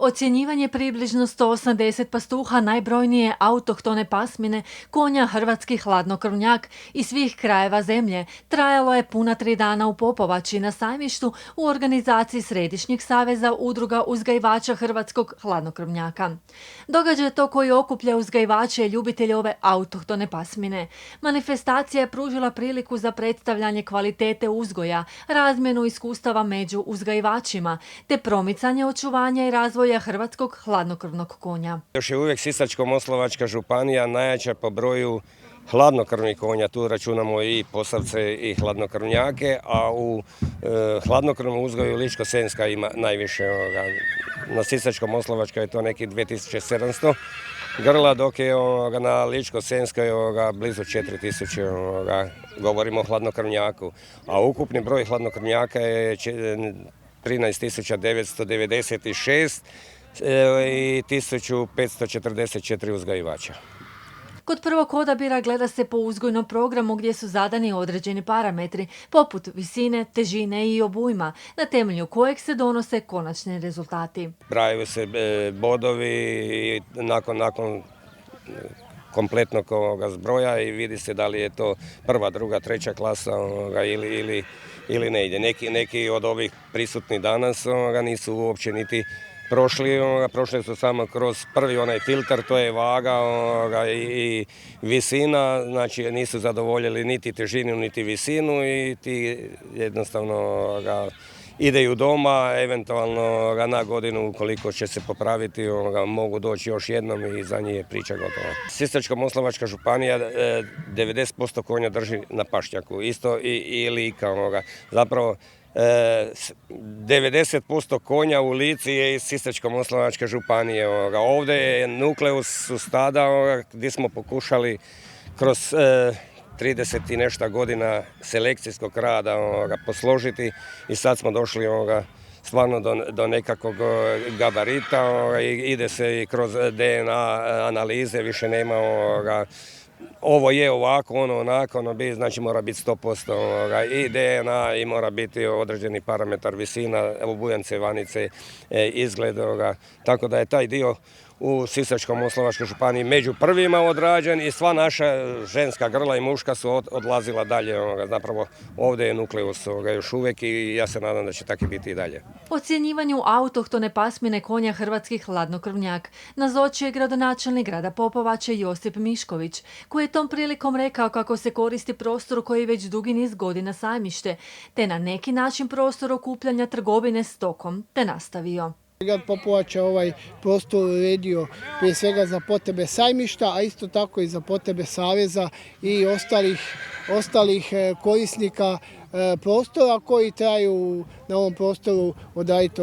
Ocjenjivanje približno 180 pastuha najbrojnije autohtone pasmine konja hrvatski hladnokrvnjak iz svih krajeva zemlje trajalo je puna 3 dana u Popovači na sajmištu u organizaciji Središnjeg saveza udruga uzgajivača hrvatskog hladnokrvnjaka. Događaj je to koji okuplja uzgajivače i ljubitelje ove autohtone pasmine. Manifestacija je pružila priliku za predstavljanje kvalitete uzgoja, razmjenu iskustava među uzgajivačima, te promicanje očuvanja i razvoja hrvatskog hladnokrvnog konja. Još je uvijek Sisačko-moslavačka županija najjača po broju hladnokrvnih konja, tu računamo i posavce i hladnokrvnjake, a u hladnokrvnom uzgoju Ličko-senjska ima najviše. Na Sisačko-moslavačka je to neki 2700 grla, dok je na Ličko-senjskoj blizu 4000, govorimo o hladnokrvnjaku, a ukupni broj hladnokrvnjaka je 13.996 i 1544 uzgajivača. Kod prvog odabira gleda se po uzgojnom programu gdje su zadani određeni parametri, poput visine, težine i obujma, na temelju kojeg se donose konačni rezultati. Brajaju se bodovi i nakon kompletnog zbroja i vidi se da li je to prva, druga, treća klasa ili ne ide. Neki od ovih prisutnih danas nisu uopće niti prošli su samo kroz prvi onaj filter, to je vaga i visina, znači nisu zadovoljili niti težinu niti visinu i ti jednostavno ideju doma, eventualno na godinu ukoliko će se popraviti, mogu doći još jednom i za njih je priča gotova. Sisačko-moslavačka županija 90% konja drži na pašnjaku, isto i Lika. Zapravo 90% konja u Lici je iz Sisačko-moslavačke županije. Ovdje je nukleus stada gdje smo pokušali kroz 30 i nešto godina selekcijskog rada posložiti i sad smo došli stvarno do nekakvog gabarita. Ide se i kroz DNA analize, više nema ovo je ovako, ono onako, znači mora biti 100% i DNA i mora biti određeni parametar visina, obujance, vanice, izgled. Tako da je taj dio u Sisačko-moslavačkoj županiji među prvima odrađen i sva naša ženska grla i muška su odlazila dalje. Zapravo ovdje je nukleus još uvijek i ja se nadam da će tako biti i dalje. Ocjenjivanju autohtone pasmine konja hrvatski hladnokrvnjak nazočio je gradonačelnik grada Popovače Josip Mišković, koji je tom prilikom rekao kako se koristi prostor koji već dugi niz godina sajmište, te na neki način prostor okupljanja trgovine stokom, te nastavio. Grad Popovača je ovaj prostor uredio prije svega za potrebe sajmišta, a isto tako i za potrebe saveza i ostalih korisnika prostora koji traju na ovom prostoru odraditi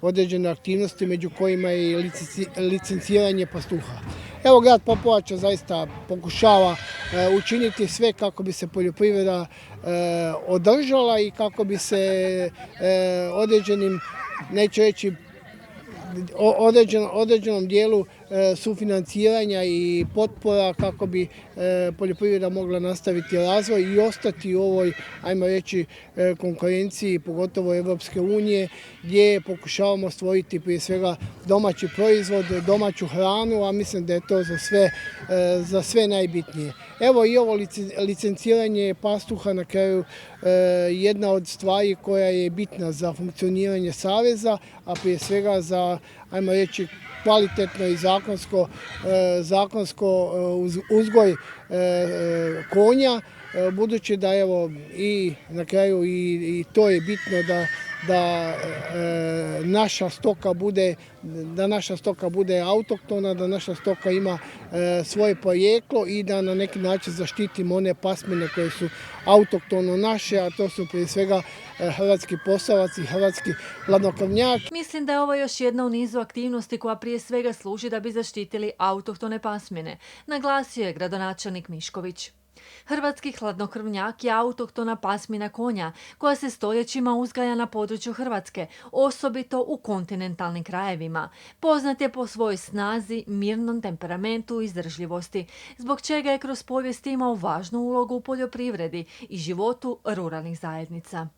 određene aktivnosti, među kojima je i licenciranje pastuha. Evo, grad Popovača zaista pokušava učiniti sve kako bi se poljoprivreda održala i kako bi se određenim, neću reći, određenom dijelu sufinanciranja i potpora kako bi poljoprivreda mogla nastaviti razvoj i ostati u ovoj, ajmo reći, konkurenciji, pogotovo Evropske unije, gdje pokušavamo stvoriti prije svega domaći proizvod, domaću hranu, a mislim da je to za sve najbitnije. Evo i ovo licenciranje pastuha na kraju jedna od stvari koja je bitna za funkcioniranje saveza, a prije svega za, ajmo reći, kvalitetno i zakonsko uzgoj konja, budući da evo i na kraju i to je bitno da naša stoka bude autohtona, da naša stoka ima svoje porijeklo i da na neki način zaštitimo one pasmine koje su autohtono naše, a to su prije svega hrvatski posavac i hrvatski hladnokrvnjak. Mislim da je ovo još jedna u nizu aktivnosti koja prije svega služi da bi zaštitili autohtone pasmine, naglasio je gradonačelnik Mišković. Hrvatski hladnokrvnjak je autohtona pasmina konja koja se stoljećima uzgaja na području Hrvatske, osobito u kontinentalnim krajevima. Poznat je po svojoj snazi, mirnom temperamentu i izdržljivosti, zbog čega je kroz povijest imao važnu ulogu u poljoprivredi i životu ruralnih zajednica.